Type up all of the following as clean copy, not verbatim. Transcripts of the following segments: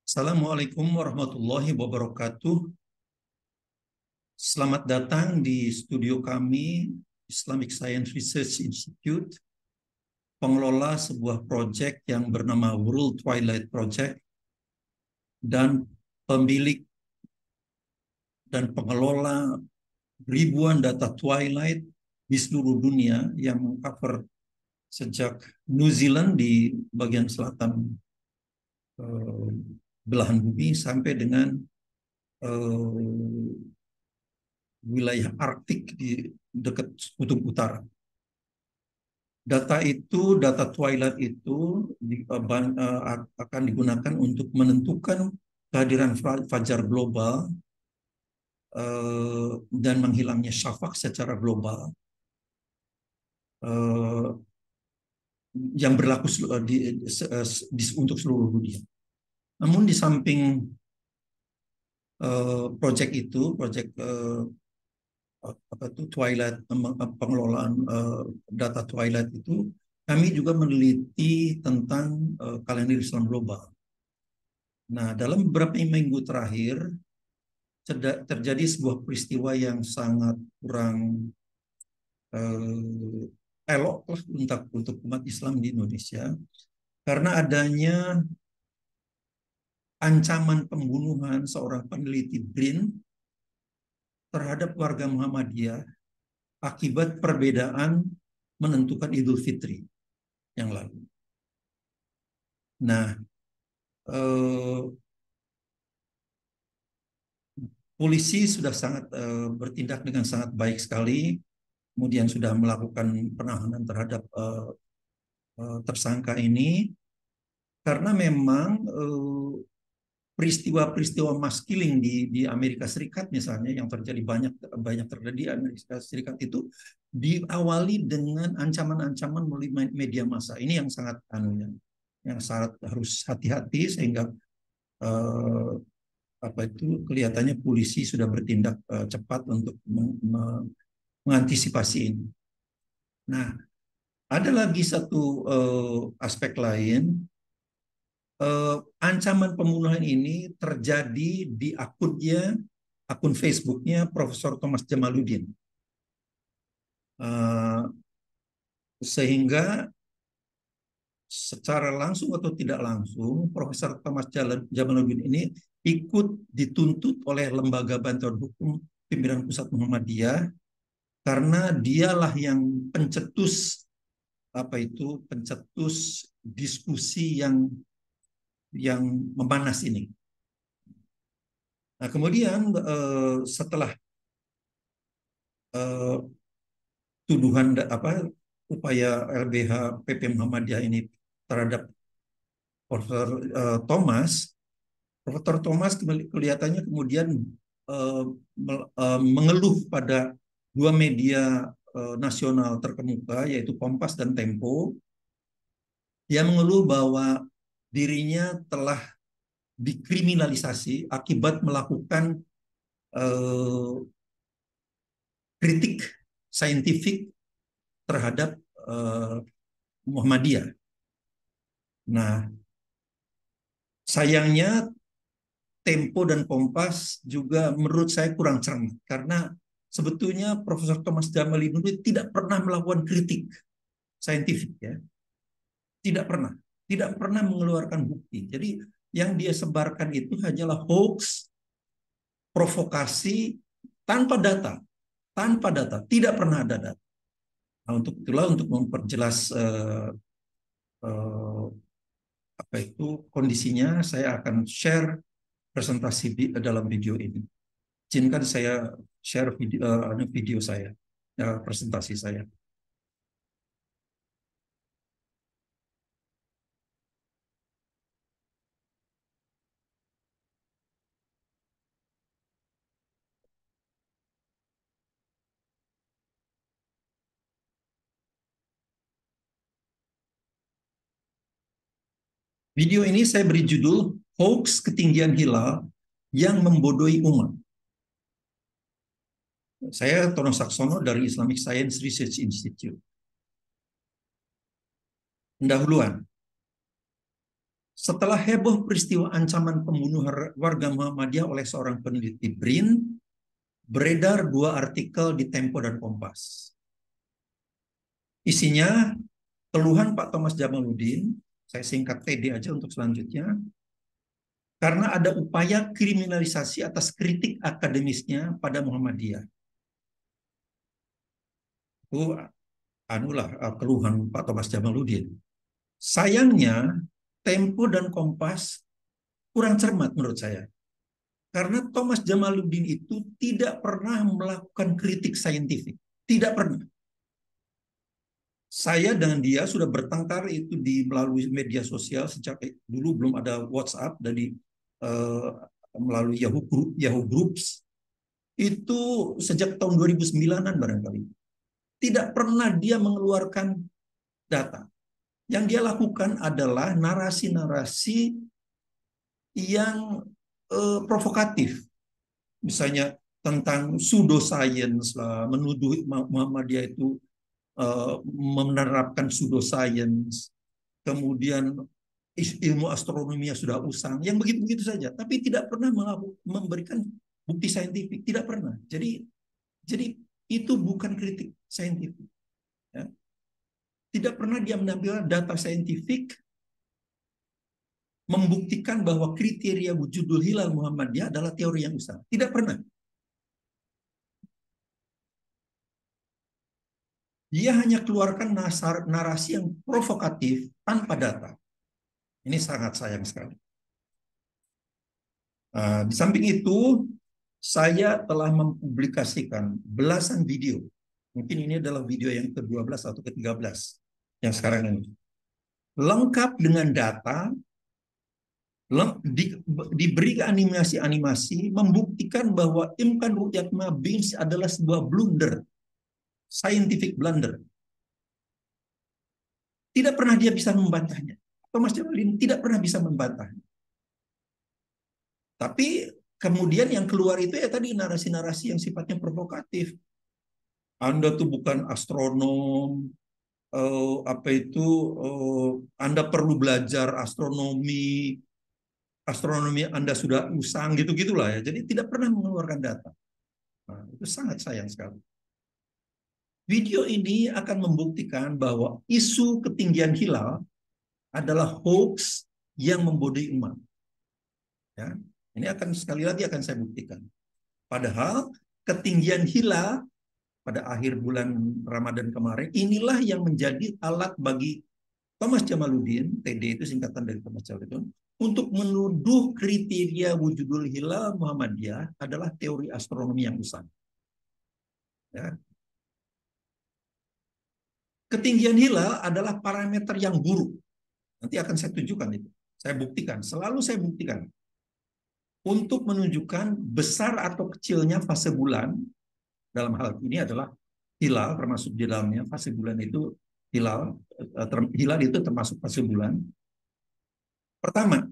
Assalamualaikum warahmatullahi wabarakatuh. Selamat datang di studio kami, Islamic Science Research Institute, pengelola sebuah proyek yang bernama World Twilight Project, dan pemilik dan pengelola ribuan data Twilight di seluruh dunia yang mengcover sejak New Zealand di bagian selatan eh, belahan bumi sampai dengan eh, wilayah Arktik di dekat kutub utara. Data twilight itu akan digunakan untuk menentukan kehadiran fajar global dan menghilangnya syafaq secara global eh, yang berlaku untuk seluruh dunia. Namun di samping proyek itu, proyek apa itu Twilight, pengelolaan data Twilight itu, kami juga meneliti tentang kalender Islam global. Nah, dalam beberapa minggu terakhir terjadi sebuah peristiwa yang sangat kurang elok lah untuk umat Islam di Indonesia, karena adanya ancaman pembunuhan seorang peneliti BRIN terhadap warga Muhammadiyah akibat perbedaan menentukan Idul Fitri yang lalu. Nah, eh, polisi sudah sangat bertindak dengan sangat baik sekali, kemudian sudah melakukan penahanan terhadap tersangka ini, karena memang peristiwa-peristiwa mass killing di Amerika Serikat misalnya yang terjadi banyak terjadi di Amerika Serikat itu diawali dengan ancaman-ancaman melalui media massa. Ini yang sangat yang sangat harus hati-hati, sehingga eh, apa itu kelihatannya polisi sudah bertindak cepat untuk mengantisipasi ini. Nah, ada lagi satu aspek lain. Ancaman pembunuhan ini terjadi di akun Facebooknya Profesor Thomas Jamaluddin, sehingga secara langsung atau tidak langsung Profesor Thomas Jamaluddin ini ikut dituntut oleh lembaga bantuan hukum pimpinan pusat Muhammadiyah, karena dialah yang pencetus diskusi yang memanas ini. Nah, kemudian setelah eh, tuduhan upaya LBH PP Muhammadiyah ini terhadap Profesor Thomas kelihatannya kemudian mengeluh pada dua media nasional terkemuka, yaitu Kompas dan Tempo. Dia mengeluh bahwa dirinya telah dikriminalisasi akibat melakukan eh, kritik saintifik terhadap Muhammadiyah. Nah, sayangnya Tempo dan Kompas juga menurut saya kurang cermat, karena sebetulnya Profesor Thomas Jamaluddin itu tidak pernah melakukan kritik saintifik, ya, tidak pernah mengeluarkan bukti. Jadi yang dia sebarkan itu hanyalah hoax, provokasi tanpa data, tidak pernah ada data. Nah, untuk itulah, untuk memperjelas eh, apa itu kondisinya, saya akan share presentasi dalam video ini. Izinkan saya share video saya, presentasi saya. Video ini saya beri judul Hoax Ketinggian Hilal yang Membodohi Umat. Saya Tono Saksono dari Islamic Science Research Institute. Pendahuluan. Setelah heboh peristiwa ancaman pembunuhan warga Muhammadiyah oleh seorang peneliti BRIN, beredar dua artikel di Tempo dan Kompas. Isinya keluhan Pak Thomas Jamaluddin, saya singkat TD aja untuk selanjutnya, karena ada upaya kriminalisasi atas kritik akademisnya pada Muhammadiyah. Itu anulah keluhan Pak Thomas Jamaluddin. Sayangnya Tempo dan Kompas kurang cermat menurut saya. Karena Thomas Jamaluddin itu tidak pernah melakukan kritik saintifik. Tidak pernah. Saya dan dia sudah bertengkar itu melalui media sosial sejak dulu belum ada WhatsApp, dari melalui Yahoo Groups itu sejak tahun 2009-an barangkali. Tidak pernah dia mengeluarkan data. Yang dia lakukan adalah narasi-narasi yang provokatif. Misalnya tentang pseudoscience lah, menuduh Muhammadiyah itu menerapkan pseudoscience, kemudian ilmu astronominya sudah usang, yang begitu-begitu saja, tapi tidak pernah memberikan bukti saintifik, tidak pernah. Jadi itu bukan kritik saintifik. Ya. Tidak pernah dia menampilkan data saintifik membuktikan bahwa kriteria wujudul hilal Muhammadiyah adalah teori yang usang. Tidak pernah. Dia hanya keluarkan narasi yang provokatif tanpa data. Ini sangat sayang sekali. Di samping itu, saya telah mempublikasikan belasan video. Mungkin ini adalah video yang ke-12 atau ke-13 yang sekarang ini. Lengkap dengan data, diberi animasi-animasi membuktikan bahwa Imkan Ru'yat Ma Bins adalah sebuah blunder, scientific blunder. Tidak pernah dia bisa membantahnya. Thomas Jamaluddin tidak pernah bisa membantahnya. Tapi kemudian yang keluar itu ya tadi narasi-narasi yang sifatnya provokatif. Anda tuh bukan astronom, apa itu, Anda perlu belajar astronomi, astronomi Anda sudah usang, gitu-gitulah ya. Jadi tidak pernah mengeluarkan data. Nah, itu sangat sayang sekali. Video ini akan membuktikan bahwa isu ketinggian hilal adalah hoax yang membodohi umat. Ya, ini akan sekali lagi akan saya buktikan. Padahal ketinggian hilal pada akhir bulan Ramadan kemarin inilah yang menjadi alat bagi Thomas Jamaluddin, TD itu singkatan dari Thomas Jamaluddin, untuk menuduh kriteria wujudul hilal Muhammadiyah adalah teori astronomi yang usang. Ya. Ketinggian hilal adalah parameter yang buruk. Nanti akan saya tunjukkan itu. Saya buktikan, selalu saya buktikan. Untuk menunjukkan besar atau kecilnya fase bulan, dalam hal ini adalah hilal, termasuk di dalamnya fase bulan itu hilal, hilal itu termasuk fase bulan. Pertama,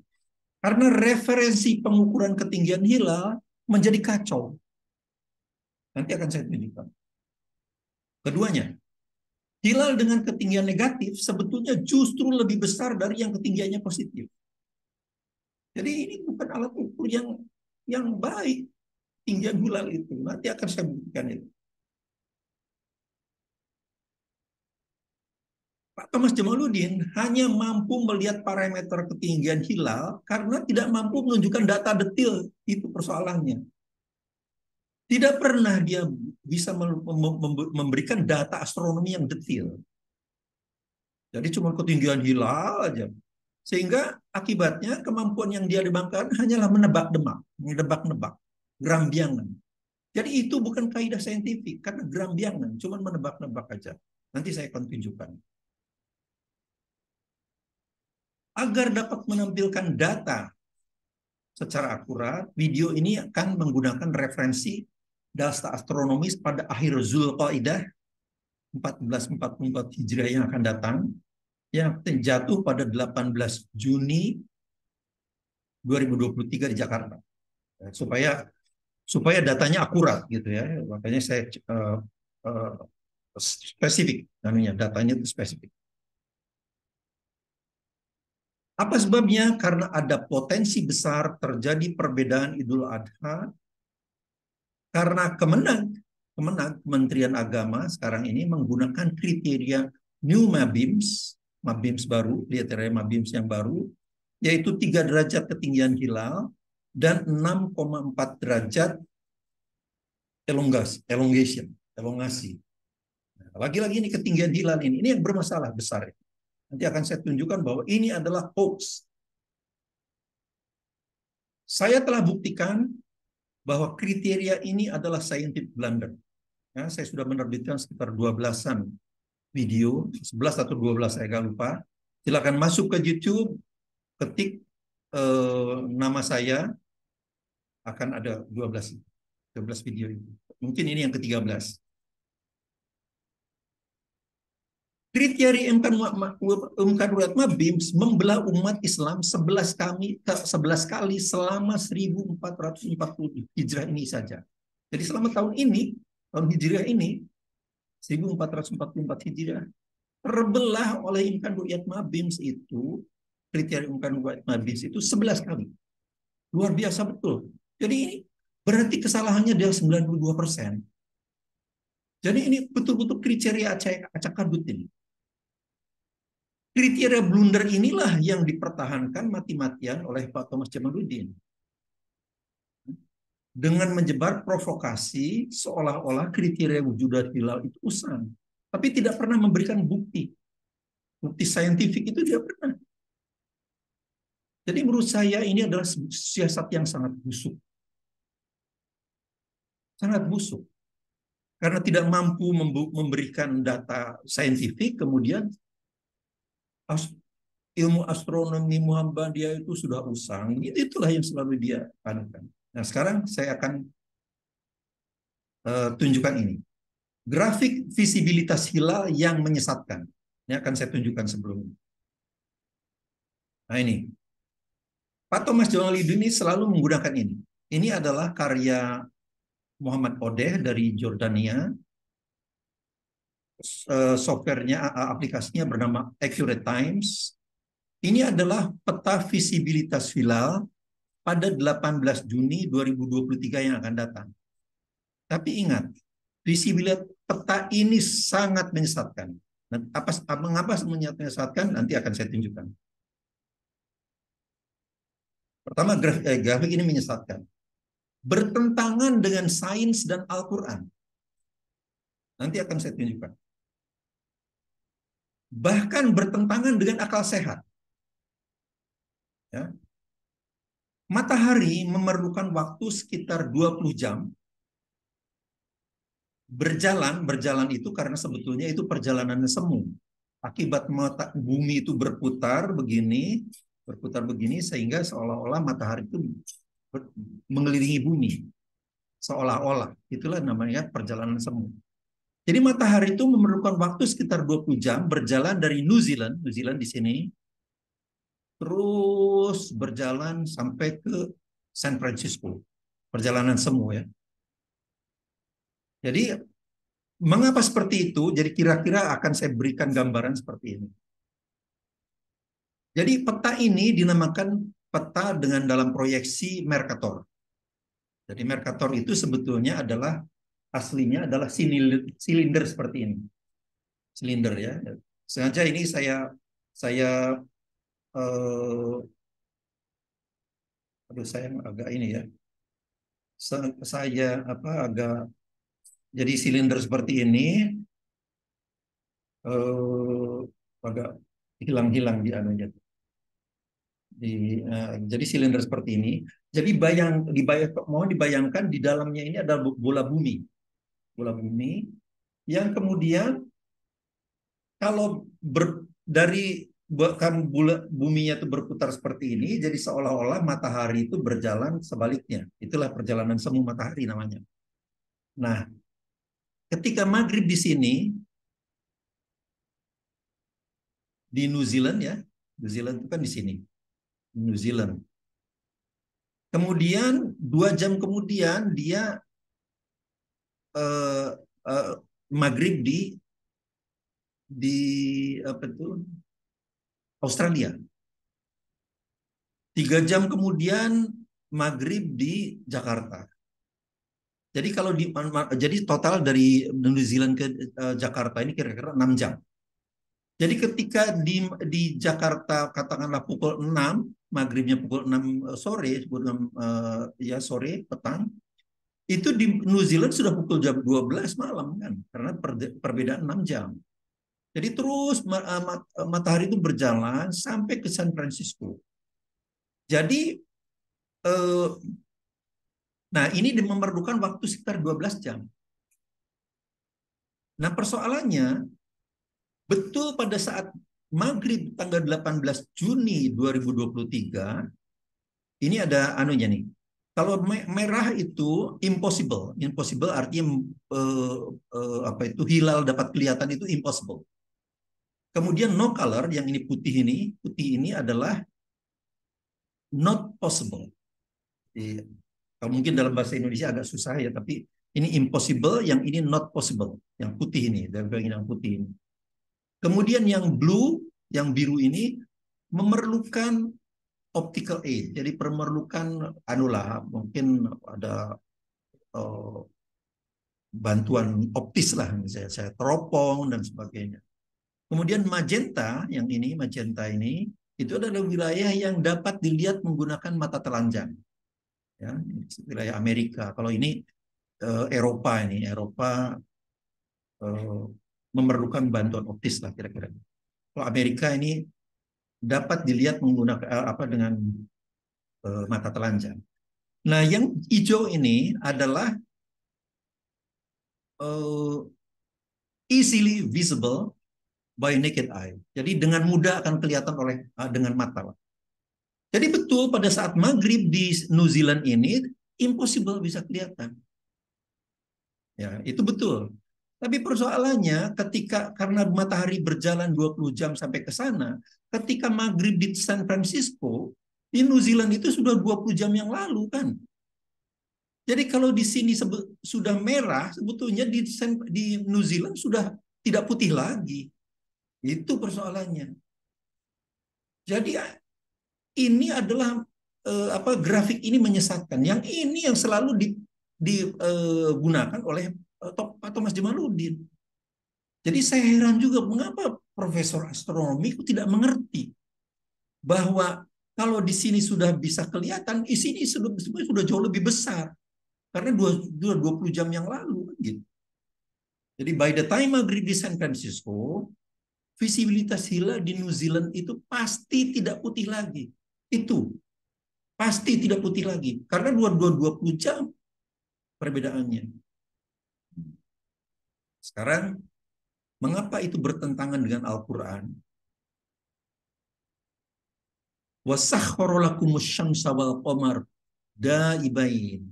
karena referensi pengukuran ketinggian hilal menjadi kacau. Nanti akan saya tunjukkan. Keduanya, hilal dengan ketinggian negatif sebetulnya justru lebih besar dari yang ketinggiannya positif. Jadi ini bukan alat ukur yang baik, ketinggian hilal itu. Nanti akan saya buktikan itu. Pak Thomas Jamaluddin hanya mampu melihat parameter ketinggian hilal karena tidak mampu menunjukkan data detail. Itu persoalannya. Tidak pernah dia bisa memberikan data astronomi yang detail. Jadi cuma ketinggian hilal aja. Sehingga akibatnya kemampuan yang dia dibanggakan hanyalah menebak-nebak, gerambiangan. Jadi itu bukan kaidah saintifik, karena gerambiangan, cuma menebak-nebak aja. Nanti saya akan tunjukkan. Agar dapat menampilkan data secara akurat, video ini akan menggunakan referensi data astronomis pada akhir Zulqaidah 1444 Hijriah yang akan datang, yang jatuh pada 18 Juni 2023 di Jakarta. Supaya datanya akurat gitu ya. Makanya saya spesifik, namanya datanya itu spesifik. Apa sebabnya? Karena ada potensi besar terjadi perbedaan Idul Adha karena Kementerian Agama sekarang ini menggunakan kriteria New Mabims, Mabims baru, kriteria Mabims yang baru, yaitu 3 derajat ketinggian hilal dan 6,4 derajat elongasi. Nah, lagi-lagi ini ketinggian hilal ini yang bermasalah besar. Nanti akan saya tunjukkan bahwa ini adalah hoax. Saya telah buktikan bahwa kriteria ini adalah scientific blunder. Ya, saya sudah menerbitkan sekitar 12-an video, 11 atau 12 saya agak lupa. Silakan masuk ke YouTube, ketik nama saya, akan ada 12 video itu. Mungkin ini yang ke-13. Kriteria MK BIMS membelah umat Islam 11 kali selama 1440 Hijrah ini saja. Jadi selama tahun Hijriah ini, 1444 Hijriah, terbelah oleh Imkan Ru'yat Mabims itu, kriteria Imkan Ru'yat Mabims itu 11 kali. Luar biasa betul. Jadi ini berarti kesalahannya adalah 92%. Jadi ini betul-betul kriteria acak-adut ini. Kriteria blunder inilah yang dipertahankan mati-matian oleh Pak Thomas Jamaluddin. Dengan menyebar provokasi seolah-olah kriteria wujudat hilal itu usang. Tapi tidak pernah memberikan bukti. Bukti saintifik itu tidak pernah. Jadi menurut saya ini adalah siasat yang sangat busuk. Sangat busuk. Karena tidak mampu memberikan data saintifik, kemudian ilmu astronomi Muhammadiyah itu sudah usang. Itulah yang selalu dia anukan. Nah, sekarang saya akan tunjukkan ini. Grafik visibilitas hilal yang menyesatkan. Ini akan saya tunjukkan sebelumnya. Nah ini. Pak Thomas Jamaluddin ini selalu menggunakan ini. Ini adalah karya Muhammad Odeh dari Jordania. Softwarenya, aplikasinya bernama Accurate Times. Ini adalah peta visibilitas hilal pada 18 Juni 2023 yang akan datang. Tapi ingat, visibilitas peta ini sangat menyesatkan. Mengapa menyesatkan? Nanti akan saya tunjukkan. Pertama, grafik ini menyesatkan. Bertentangan dengan sains dan Al-Quran. Nanti akan saya tunjukkan. Bahkan bertentangan dengan akal sehat. Ya. Matahari memerlukan waktu sekitar 20 jam berjalan itu karena sebetulnya itu perjalanan semu. Akibat bumi itu berputar begini sehingga seolah-olah matahari itu mengelilingi bumi. Seolah-olah. Itulah namanya perjalanan semu. Jadi matahari itu memerlukan waktu sekitar 20 jam berjalan dari New Zealand di sini, terus berjalan sampai ke San Francisco. Perjalanan semu ya. Jadi mengapa seperti itu? Jadi kira-kira akan saya berikan gambaran seperti ini. Jadi peta ini dinamakan peta dengan dalam proyeksi Mercator. Jadi Mercator itu sebetulnya adalah aslinya adalah silinder seperti ini. Silinder ya. Sengaja ini saya saya agak ini ya. Saya agak jadi silinder seperti ini agak hilang-hilang di anunya. Jadi silinder seperti ini. Jadi mohon dibayangkan di dalamnya ini ada bola bumi. Bola bumi yang kemudian kalau dari kan buminya itu berputar seperti ini, jadi seolah-olah matahari itu berjalan sebaliknya. Itulah perjalanan semu matahari namanya. Nah, ketika maghrib di sini, di New Zealand ya, New Zealand itu kan di sini, New Zealand. Kemudian 2 jam kemudian dia maghrib di apa itu Australia. 3 jam kemudian maghrib di Jakarta. Jadi kalau jadi total dari New Zealand ke Jakarta ini kira-kira 6 jam. Jadi ketika di Jakarta katakanlah pukul 6, maghribnya pukul 6 sore, pukul 6 ya sore petang, itu di New Zealand sudah pukul jam 12 malam kan, karena perbedaan 6 jam. Jadi terus matahari itu berjalan sampai ke San Francisco. Jadi nah ini memerlukan waktu sekitar 12 jam. Nah persoalannya, betul pada saat maghrib tanggal 18 Juni 2023, ini ada anunya nih. Kalau merah itu impossible. Impossible artinya apa itu hilal dapat kelihatan itu impossible. Kemudian no color yang ini putih ini adalah not possible. Jadi, kalau mungkin dalam bahasa Indonesia agak susah ya, tapi ini impossible, yang ini not possible. Yang putih ini, dari bagian yang putih ini. Kemudian yang blue, yang biru ini memerlukan optical aid. Jadi memerlukan anulah, mungkin ada bantuan optis lah, misalnya saya teropong dan sebagainya. Kemudian magenta ini itu adalah wilayah yang dapat dilihat menggunakan mata telanjang. Ya, wilayah Amerika. Kalau ini Eropa memerlukan bantuan optis lah kira-kira. Kalau Amerika ini dapat dilihat menggunakan dengan mata telanjang. Nah, yang hijau ini adalah easily visible by naked eye. Jadi dengan mudah akan kelihatan oleh dengan mata. Jadi betul pada saat maghrib di New Zealand ini impossible bisa kelihatan. Ya, itu betul. Tapi persoalannya karena matahari berjalan 20 jam sampai ke sana, ketika maghrib di San Francisco, di New Zealand itu sudah 20 jam yang lalu kan. Jadi kalau di sini sudah merah, sebetulnya di New Zealand sudah tidak putih lagi. Itu persoalannya. Jadi ini adalah grafik ini menyesatkan. Yang ini yang selalu digunakan oleh Pak Thomas Jamaluddin. Jadi saya heran juga mengapa Profesor Astronomi tidak mengerti bahwa kalau di sini sudah bisa kelihatan, di sini sudah jauh lebih besar karena 20 jam yang lalu gitu. Jadi by the time maghrib di San Francisco, visibilitas hilal di New Zealand itu pasti tidak putih lagi. Itu pasti tidak putih lagi karena 20 jam perbedaannya. Sekarang mengapa itu bertentangan dengan Al-Qur'an? Wasakhkhara lakumus syamsa wal qamar daibain.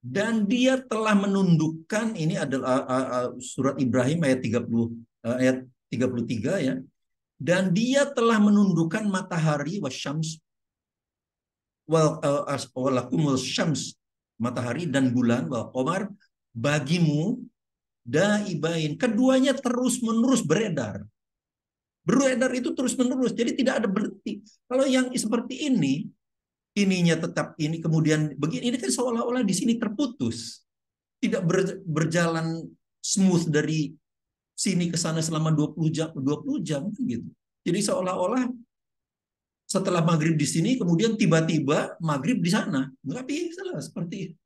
Dan dia telah menundukkan, ini adalah surat Ibrahim ayat 33 ya. Dan dia telah menundukkan matahari wasyams walakumul syams, matahari dan bulan wal qamar bagimu daibain. Keduanya terus-menerus beredar. Beredar itu terus-menerus, jadi tidak ada berhenti. Kalau yang seperti ini, ininya tetap ini, kemudian begini, ini kan seolah-olah di sini terputus. Tidak berjalan smooth dari sini ke sana selama 20 jam gitu. Jadi seolah-olah setelah maghrib di sini, kemudian tiba-tiba maghrib di sana. Nggak bisa lah seperti itu.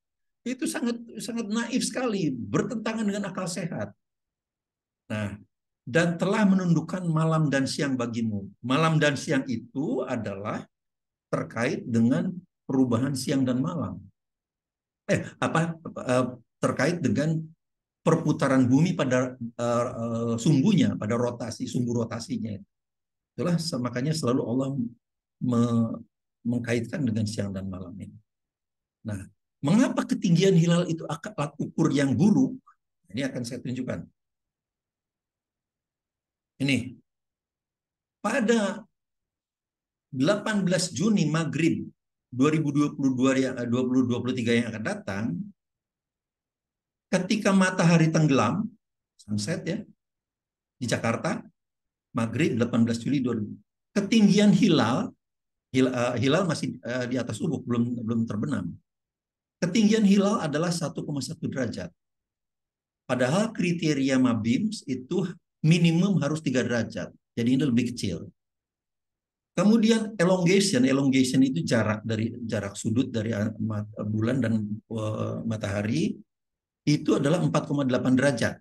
Itu sangat sangat naif sekali, bertentangan dengan akal sehat. Nah, dan telah menundukkan malam dan siang bagimu. Malam dan siang itu adalah terkait dengan perubahan siang dan malam. Terkait dengan perputaran bumi pada sumbunya, pada sumbu rotasinya. Itulah makanya selalu Allah mengkaitkan dengan siang dan malam ini. Nah, mengapa ketinggian hilal itu alat ukur yang buruk? Ini akan saya tunjukkan. Ini pada 18 Juni maghrib 2023 yang akan datang, ketika matahari tenggelam, sunset ya, di Jakarta, maghrib 18 Juli 2000, ketinggian hilal Hilal masih di atas ufuk, belum terbenam. Ketinggian hilal adalah 1,1 derajat. Padahal kriteria MABIMS itu minimum harus 3 derajat. Jadi ini lebih kecil. Kemudian elongation itu jarak sudut dari bulan dan matahari itu adalah 4,8 derajat.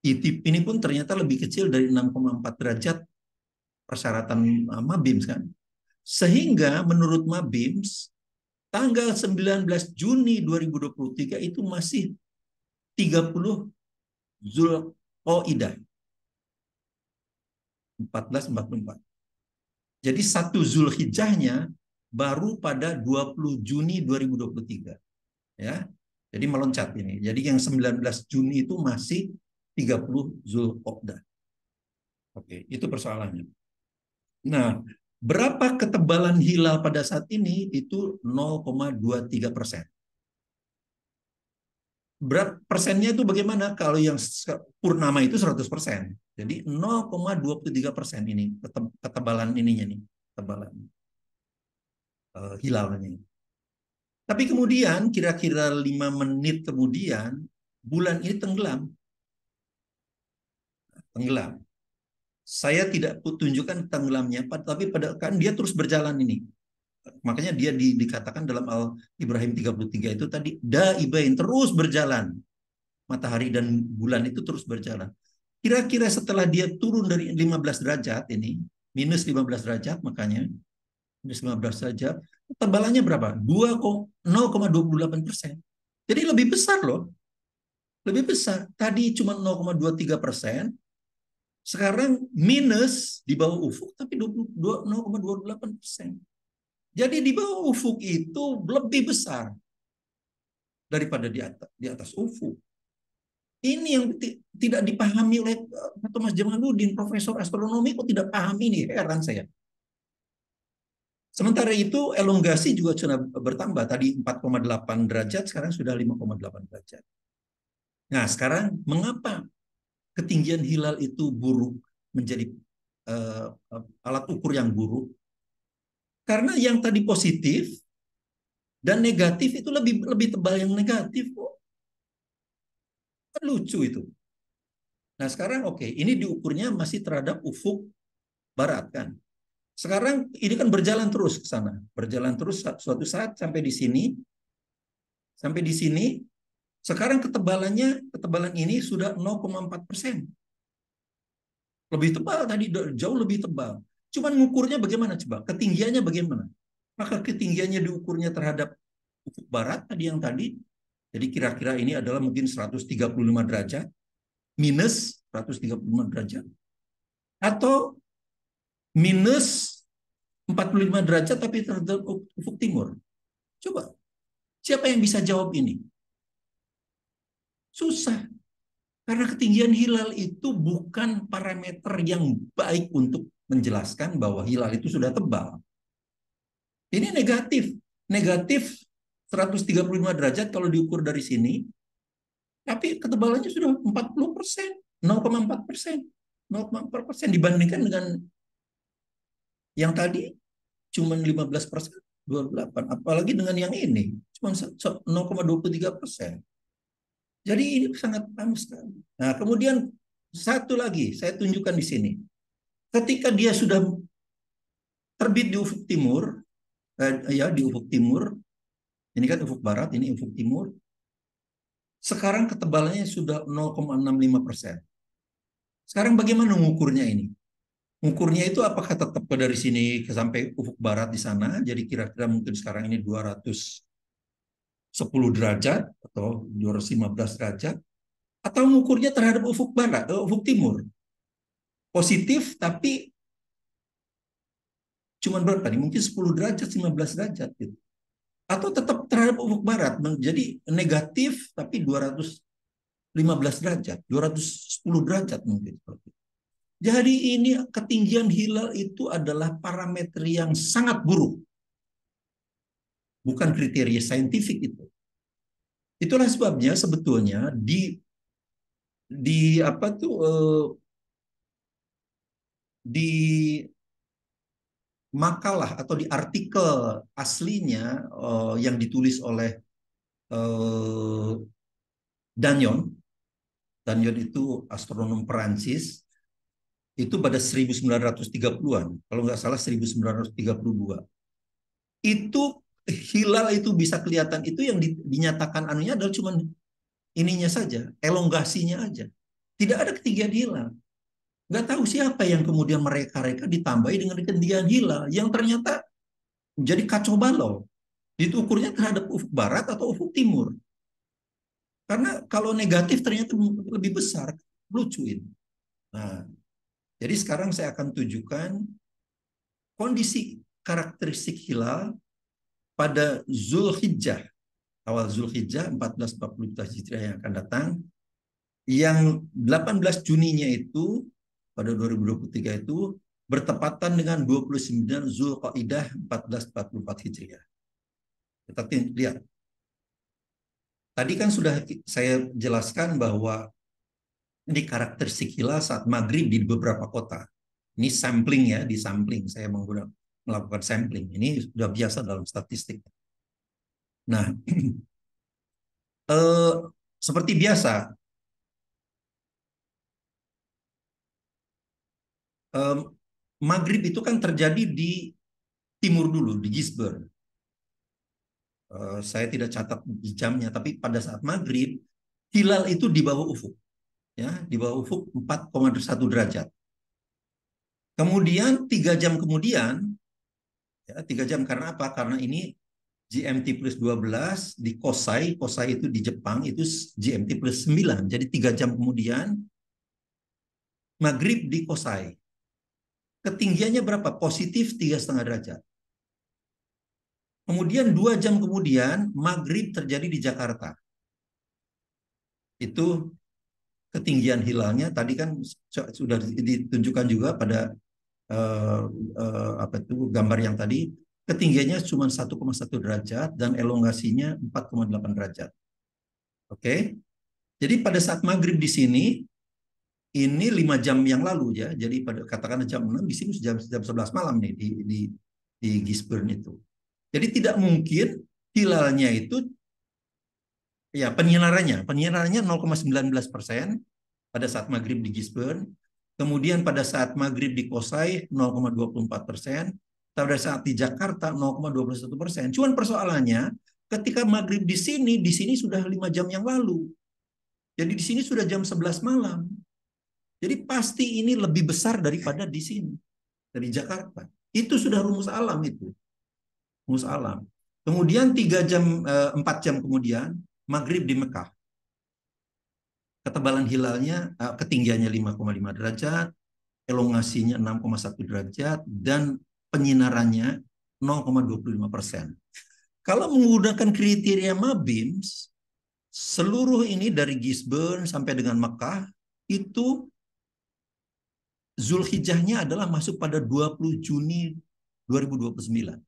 Ini pun ternyata lebih kecil dari 6,4 derajat persyaratan MABIMS kan. Sehingga menurut MABIMS tanggal 19 Juni 2023 itu masih 30 Zulqa'dah 1444. Jadi 1 Zulhijjahnya baru pada 20 Juni 2023. Ya. Jadi meloncat ini. Jadi yang 19 Juni itu masih 30 Zulqa'dah. Oke, itu persoalannya. Nah, berapa ketebalan hilal pada saat ini? Itu 0,23%. Berapa persennya itu bagaimana? Kalau yang purnama itu 100%. Jadi 0,23% ini ketebalan ininya nih, ketebalan hilalnya. Tapi kemudian kira-kira 5 menit kemudian bulan ini tenggelam. Tenggelam. Saya tidak tunjukkan tenggelamnya, tapi pada kan dia terus berjalan ini. Makanya dia dikatakan dalam Al Ibrahim 33 itu tadi daibain, terus berjalan. Matahari dan bulan itu terus berjalan. Kira-kira setelah dia turun dari 15 derajat ini, minus 15 derajat makanya, minus 15 derajat, tebalannya berapa? 0,28%. Jadi lebih besar loh. Lebih besar. Tadi cuma 0,23%, sekarang minus di bawah ufuk tapi 0,28%. Jadi di bawah ufuk itu lebih besar daripada di atas ufuk. Ini yang tidak dipahami oleh Thomas Jamaluddin, profesor astronomi, kok tidak paham ini, heran saya. Sementara itu elongasi juga sudah bertambah, tadi 4,8 derajat, sekarang sudah 5,8 derajat. Nah sekarang mengapa ketinggian hilal itu buruk, menjadi alat ukur yang buruk? Karena yang tadi positif dan negatif itu lebih tebal yang negatif kok. Kan lucu itu. Nah sekarang oke, ini diukurnya masih terhadap ufuk barat kan. Sekarang ini kan berjalan terus ke sana, berjalan terus suatu saat sampai di sini, sampai di sini. Sekarang ketebalan ini sudah 0,4%. Lebih tebal tadi, jauh lebih tebal. Cuman ngukurnya bagaimana coba? Ketinggiannya bagaimana? Maka ketinggiannya diukurnya terhadap ufuk barat tadi. Jadi kira-kira ini adalah mungkin 135 derajat minus 135 derajat atau minus 45 derajat tapi terhadap ufuk timur. Coba, siapa yang bisa jawab ini? Susah. Karena ketinggian hilal itu bukan parameter yang baik untuk menjelaskan bahwa hilal itu sudah tebal. Ini negatif. Negatif 135 derajat kalau diukur dari sini, tapi ketebalannya sudah 40%, 0,4%. 0,4% dibandingkan dengan yang tadi cuma 15%, 28. Apalagi dengan yang ini cuma 0,23%. Jadi ini sangat panas sekali. Nah, kemudian satu lagi saya tunjukkan di sini. Ketika dia sudah terbit di ufuk timur, ya di ufuk timur, ini kan ufuk barat, ini ufuk timur. Sekarang ketebalannya sudah 0,65%. Sekarang bagaimana mengukurnya ini? Mengukurnya itu apakah tetap dari sini ke sampai ufuk barat di sana, jadi kira-kira mungkin sekarang ini 210 derajat atau 215 derajat, atau mengukurnya terhadap ufuk barat, ufuk timur. Positif tapi cuma berapa nih? Mungkin 10 derajat, 15 derajat gitu. Atau tetap terhadap ufuk barat menjadi negatif tapi 215 derajat, 210 derajat mungkin. Jadi ini ketinggian hilal itu adalah parameter yang sangat buruk. Bukan kriteria saintifik itu. Itulah sebabnya sebetulnya di apa tuh di makalah atau di artikel aslinya yang ditulis oleh eh, Danyon. Danyon itu astronom Perancis, itu pada 1930-an, kalau nggak salah 1932. Itu hilal itu bisa kelihatan, itu yang dinyatakan anunya adalah cuma ininya saja, elongasinya aja. Tidak ada ketinggian hilal. Nggak tahu siapa yang kemudian mereka-reka ditambahi dengan ketinggian hilal yang ternyata jadi kacau balau. Itu ukurnya terhadap ufuk barat atau ufuk timur. Karena kalau negatif ternyata lebih besar. Lucu ini. Nah, jadi sekarang saya akan tunjukkan kondisi karakteristik hilal pada Zulhijjah. Awal Zulhijjah 1440 Hijriah yang akan datang. Yang 18 Juninya itu pada 2023 itu bertepatan dengan 29 Zulqaidah 1444 Hijriah. Kita lihat. Tadi kan sudah saya jelaskan bahwa ini karakteristik hilal saat maghrib di beberapa kota. Ini sampling ya, di sampling. Saya melakukan sampling. Ini sudah biasa dalam statistik. Nah, seperti biasa, maghrib itu kan terjadi di timur dulu, di Gisborne. Saya tidak catat di jamnya, tapi pada saat maghrib, hilal itu di bawah ufuk. Ya, di bawah ufuk 4,1 derajat. Kemudian 3 jam kemudian, ya, 3 jam karena apa? Karena ini GMT plus 12 di Kosai, Kosai itu di Jepang, itu GMT plus 9. Jadi 3 jam kemudian, maghrib di Kosai. Ketinggiannya berapa? Positif 3,5 derajat. Kemudian 2 jam kemudian, maghrib terjadi di Jakarta. Itu ketinggian hilalnya tadi kan sudah ditunjukkan juga pada apa itu gambar yang tadi, ketinggiannya cuma 1,1 derajat dan elongasinya 4,8 derajat. Oke. Jadi pada saat maghrib di sini ini 5 jam yang lalu ya. Jadi pada katakan jam 6 di sini jam 11 malam nih di Gisborne itu. Jadi tidak mungkin hilalnya itu ya penyinarannya 0,19% pada saat maghrib di Gisborne. Kemudian pada saat maghrib di Kosai 0,24%, pada saat di Jakarta 0,21%. Cuman persoalannya ketika maghrib di sini sudah 5 jam yang lalu. Jadi di sini sudah jam 11 malam. Jadi pasti ini lebih besar daripada di sini, dari Jakarta. Itu sudah rumus alam itu, rumus alam. Kemudian 4 jam kemudian maghrib di Mekah. Ketebalan hilalnya, ketinggiannya 5,5 derajat, elongasinya 6,1 derajat, dan penyinarannya 0,25%. Kalau menggunakan kriteria Mabims, seluruh ini dari Gisborne sampai dengan Mekah, itu Zulhijjahnya adalah masuk pada 20 Juni 2029.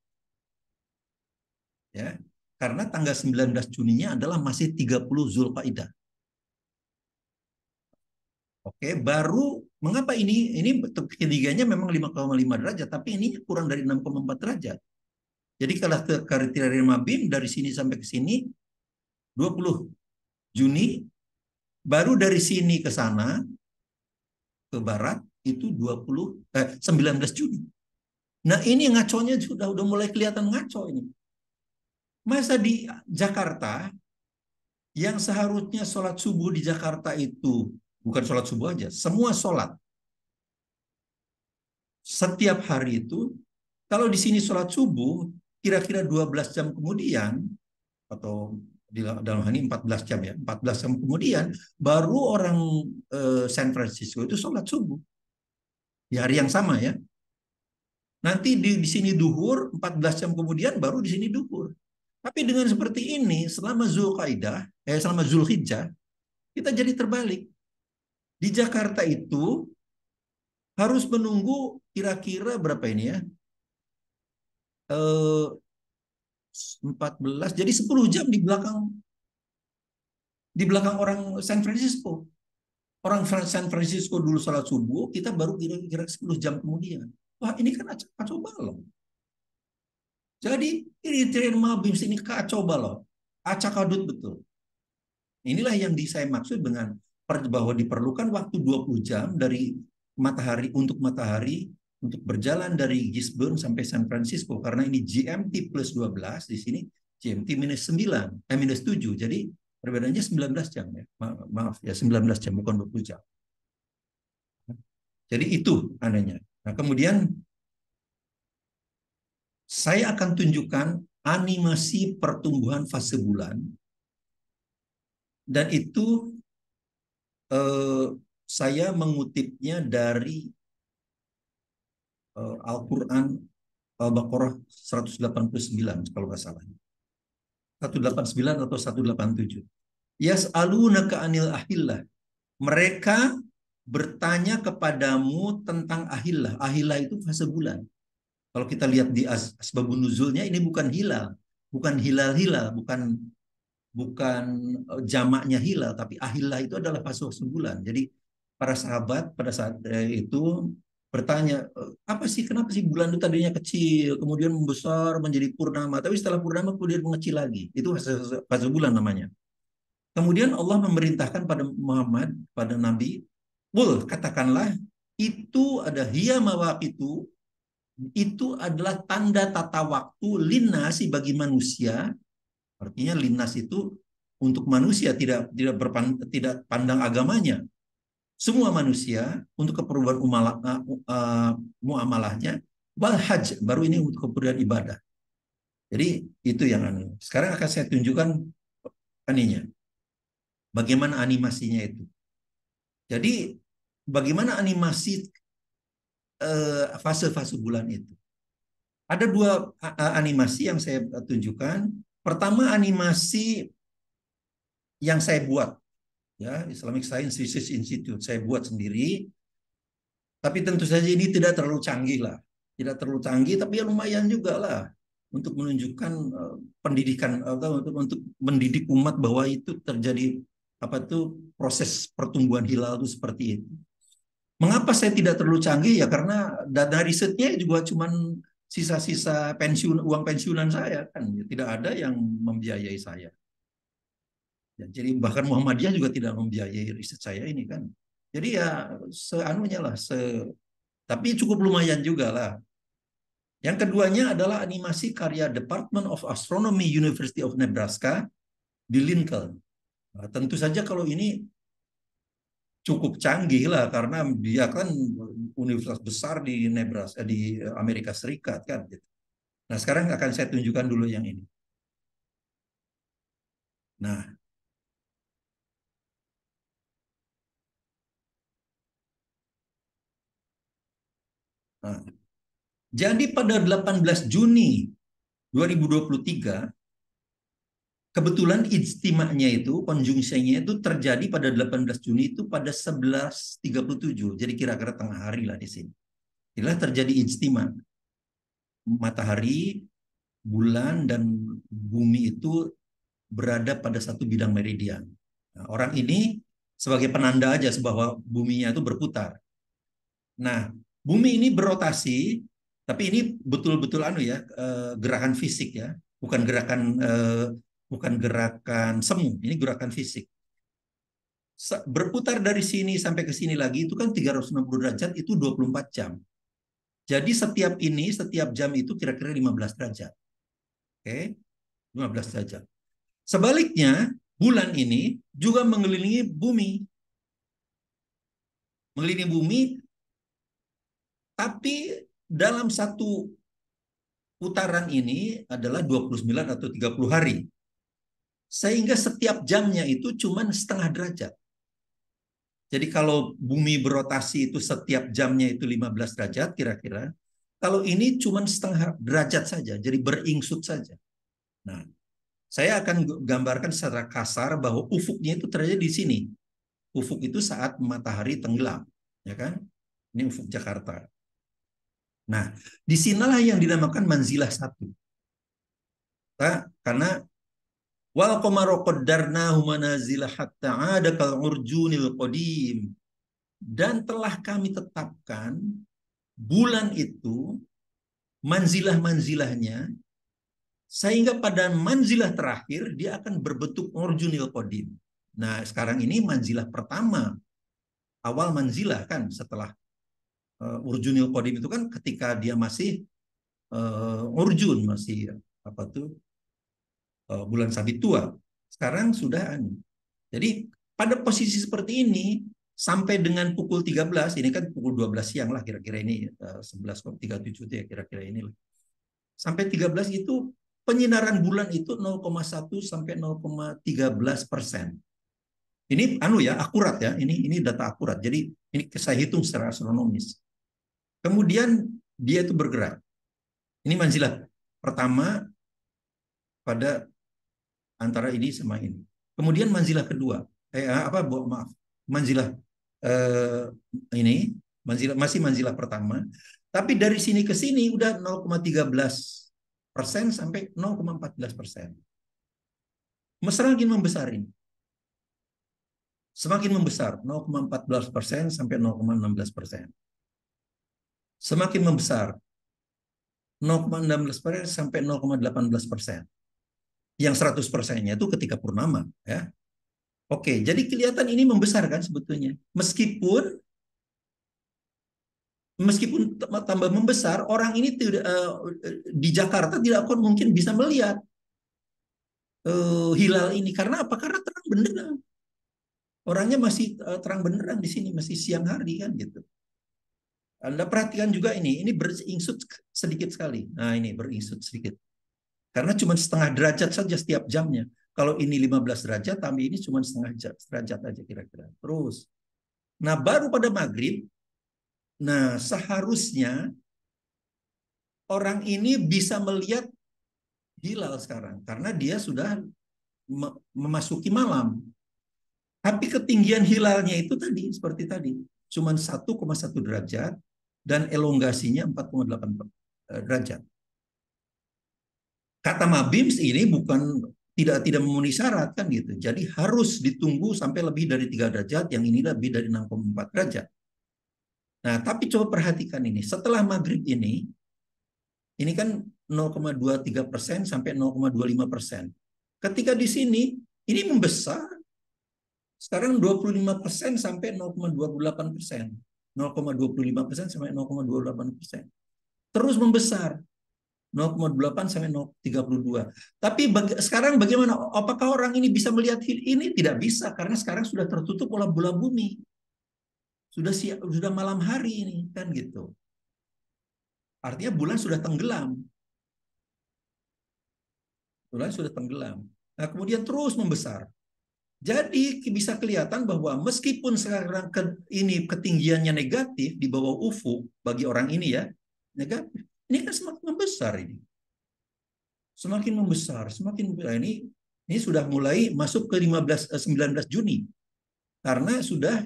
Ya, karena tanggal 19 Juninya adalah masih 30 Zulqaidah. Oke, baru mengapa ini ketiganya memang 5,5 derajat, tapi ini kurang dari 6,4 derajat. Jadi kalau kriteria Mabim dari sini sampai ke sini 20 Juni, baru dari sini ke sana ke barat itu 19 Juni. Nah, ini ngaconya sudah mulai kelihatan ngaco ini. Masa di Jakarta yang seharusnya sholat subuh di Jakarta itu bukan sholat subuh aja, semua sholat setiap hari itu, kalau di sini sholat subuh, kira-kira 12 jam kemudian, atau dalam hal ini 14 jam ya, 14 jam kemudian, baru orang San Francisco itu sholat subuh. Di hari yang sama ya. Nanti di sini duhur, 14 jam kemudian baru di sini duhur. Tapi dengan seperti ini, selama selama Zulhijjah, kita jadi terbalik. Di Jakarta itu harus menunggu kira-kira berapa ini ya? 14, jadi 10 jam di belakang orang San Francisco. Orang San Francisco dulu sholat subuh, kita baru kira-kira 10 jam kemudian. Wah, ini kan kacau balau. Jadi ini tren Mabims ini kacau balau, acak adut betul. Inilah yang saya maksud dengan bahwa diperlukan waktu 20 jam dari matahari untuk berjalan dari Gisborne sampai San Francisco karena ini GMT plus 12 di sini GMT minus 9 minus 7. Jadi perbedaannya 19 jam ya. Maaf ya 19 jam bukan 20 jam. Jadi itu anehnya. Nah, kemudian saya akan tunjukkan animasi pertumbuhan fase bulan dan itu saya mengutipnya dari Al-Quran Al-Baqarah 189 kalau nggak salah. 189 atau 187. Yas'alunaka anil ahillah. Mereka bertanya kepadamu tentang ahillah. Ahillah itu fase bulan. Kalau kita lihat di asbabun nuzulnya ini bukan hilal, bukan hilal-hilal, bukan jamaknya hilal, tapi ahillah itu adalah fase bulan. Jadi para sahabat pada saat itu bertanya, apa sih kenapa sih bulan itu tadinya kecil, kemudian membesar menjadi purnama, tapi setelah purnama kemudian mengecil lagi. Itu fase bulan namanya. Kemudian Allah memerintahkan pada Muhammad, pada Nabi, katakanlah itu ada hiya itu adalah tanda tata waktu linasi bagi manusia. Artinya linas itu untuk manusia tidak pandang agamanya. Semua manusia untuk keperluan muamalahnya wal haj baru ini untuk keperluan ibadah. Jadi itu yang aneh. Sekarang akan saya tunjukkan aninya. Bagaimana animasinya itu. Jadi bagaimana animasi fase-fase bulan itu. Ada dua animasi yang saya tunjukkan. Pertama animasi yang saya buat, ya Islamic Science Research Institute saya buat sendiri. Tapi tentu saja ini tidak terlalu canggih lah, tidak terlalu canggih, tapi ya lumayan juga lah untuk menunjukkan pendidikan atau untuk mendidik umat bahwa itu terjadi apa itu proses pertumbuhan hilal itu seperti itu. Mengapa saya tidak terlalu canggih ya karena data risetnya juga cuma sisa-sisa uang pensiunan saya kan, tidak ada yang membiayai saya. Ya, jadi bahkan Muhammadiyah juga tidak membiayai riset saya ini kan. Jadi ya seanunya lah, tapi cukup lumayan juga lah. Yang keduanya adalah animasi karya Department of Astronomy University of Nebraska di Lincoln. Nah, tentu saja kalau ini cukup canggih lah karena dia kan universitas besar di Nebraska di Amerika Serikat kan. Nah sekarang akan saya tunjukkan dulu yang ini. Nah, nah jadi pada 18 Juni 2023 kebetulan ijtima'nya itu, konjungsinya itu terjadi pada 18 Juni itu pada 11:37. Jadi kira-kira tengah hari lah di sini. Inilah terjadi ijtima. Matahari, bulan, dan bumi itu berada pada satu bidang meridian. Nah, orang ini sebagai penanda aja bahwa buminya itu berputar. Nah, bumi ini berotasi, tapi ini betul-betul gerakan fisik ya, bukan gerakan semu, ini gerakan fisik. Berputar dari sini sampai ke sini lagi itu kan 360 derajat itu 24 jam. Jadi setiap jam itu kira-kira 15 derajat. Oke, 15 derajat. Sebaliknya, bulan ini juga mengelilingi bumi. Mengelilingi bumi, tapi dalam satu putaran ini adalah 29 atau 30 hari. Sehingga setiap jamnya itu cuma setengah derajat. Jadi kalau bumi berotasi itu setiap jamnya itu 15 derajat kira-kira. Kalau ini cuma setengah derajat saja, jadi beringsut saja. Nah, saya akan gambarkan secara kasar bahwa ufuknya itu terjadi di sini. Ufuk itu saat matahari tenggelam, ya kan? Ini ufuk Jakarta. Nah, disinilah yang dinamakan manzilah satu. Nah, karena wal qamara qaddarnahu manazila hatta 'ada kal urjunil qadim. Dan telah kami tetapkan bulan itu manzilah-manzilahnya Sehingga pada manzilah terakhir dia akan berbentuk urjunil qadim. Nah, sekarang ini manzilah pertama, awal manzilah kan setelah urjunil qadim itu kan ketika dia masih urjun, masih apa tuh bulan sabit tua. Sekarang sudah jadi pada posisi seperti ini sampai dengan pukul 13, ini kan pukul 12 siang lah kira-kira ini 11.37 ya kira-kira ini lah. Sampai 13 itu penyinaran bulan itu 0,1 sampai 0,13%. Ini ya akurat ya, ini data akurat. Jadi ini saya hitung secara astronomis. Kemudian dia itu bergerak. Ini manzilah pertama pada antara ini sama ini. Kemudian manzilah kedua, maaf, manzilah ini masih manzilah pertama, tapi dari sini ke sini udah 0,13% sampai 0,14%. Semakin membesar ini, semakin membesar 0,14% sampai 0,16%. Semakin membesar 0,16% sampai 0,18%. Yang 100%-nya itu ketika purnama, ya. Oke, jadi kelihatan ini membesar kan sebetulnya. Meskipun tambah membesar, orang ini di Jakarta tidak akan mungkin bisa melihat hilal ini. Karena apa? Karena terang benderang. Orangnya masih terang benderang di sini, masih siang hari kan gitu. Anda perhatikan juga ini beringsut sedikit sekali. Nah ini beringsut sedikit. Karena cuma setengah derajat saja setiap jamnya. Kalau ini 15 derajat, tambah ini cuma setengah derajat aja kira-kira. Terus. Nah, baru pada maghrib, nah seharusnya orang ini bisa melihat hilal sekarang. Karena dia sudah memasuki malam. Tapi ketinggian hilalnya itu tadi, seperti tadi. Cuma 1,1 derajat dan elongasinya 4,8 derajat. Kata Mabims ini tidak memenuhi syarat kan gitu. Jadi harus ditunggu sampai lebih dari 3 derajat, yang ini lebih dari 6,4 derajat. Nah, tapi coba perhatikan ini. Setelah maghrib ini kan 0,23% sampai 0,25%. Ketika di sini ini membesar. Sekarang 25% sampai 0,28%. 0,25% sampai 0,28%. Terus membesar. 0,8 sampai 0,32. Tapi sekarang bagaimana? Apakah orang ini bisa melihat ini? Tidak bisa karena sekarang sudah tertutup oleh bola bumi. Sudah malam hari ini kan gitu. Artinya bulan sudah tenggelam. Bulan sudah tenggelam. Nah, kemudian terus membesar. Jadi bisa kelihatan bahwa meskipun sekarang ini ketinggiannya negatif di bawah ufuk bagi orang ini ya, negatif. Ini kan semakin membesar ini. Semakin membesar, ini sudah mulai masuk ke 19 Juni. Karena sudah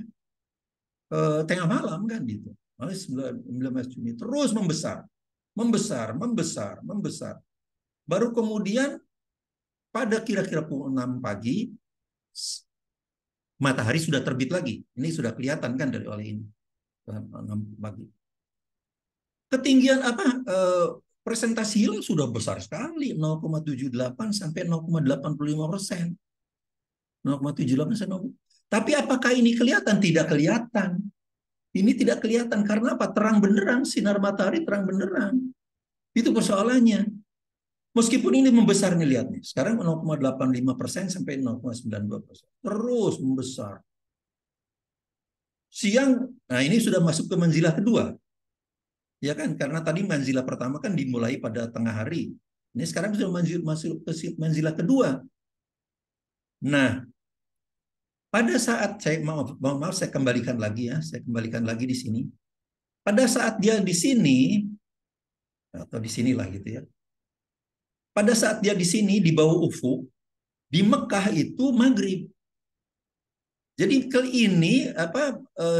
tengah malam kan gitu. 19 Juni terus membesar. Membesar. Baru kemudian pada kira-kira pukul 6 pagi matahari sudah terbit lagi. Ini sudah kelihatan kan dari oleh ini. 6 pagi. Ketinggian presentasi hilal sudah besar sekali, 0,78 sampai 0,85%. 0,78 sampai 0. Tapi apakah ini kelihatan? Tidak kelihatan. Ini tidak kelihatan karena apa? Terang benderang, sinar matahari terang benderang. Itu persoalannya. Meskipun ini membesar nih, lihat nih. Sekarang 0,85% sampai 0,92%. Terus membesar. Siang, nah ini sudah masuk ke manzilah kedua. Ya kan? Karena tadi manzilah pertama kan dimulai pada tengah hari. Ini sekarang sudah masuk ke manzilah kedua. Nah, pada saat maaf saya kembalikan lagi ya, saya kembalikan lagi di sini. Pada saat dia di sini atau di sinilah gitu ya. Pada saat dia di sini di bawah ufuk, di Mekah itu maghrib. Jadi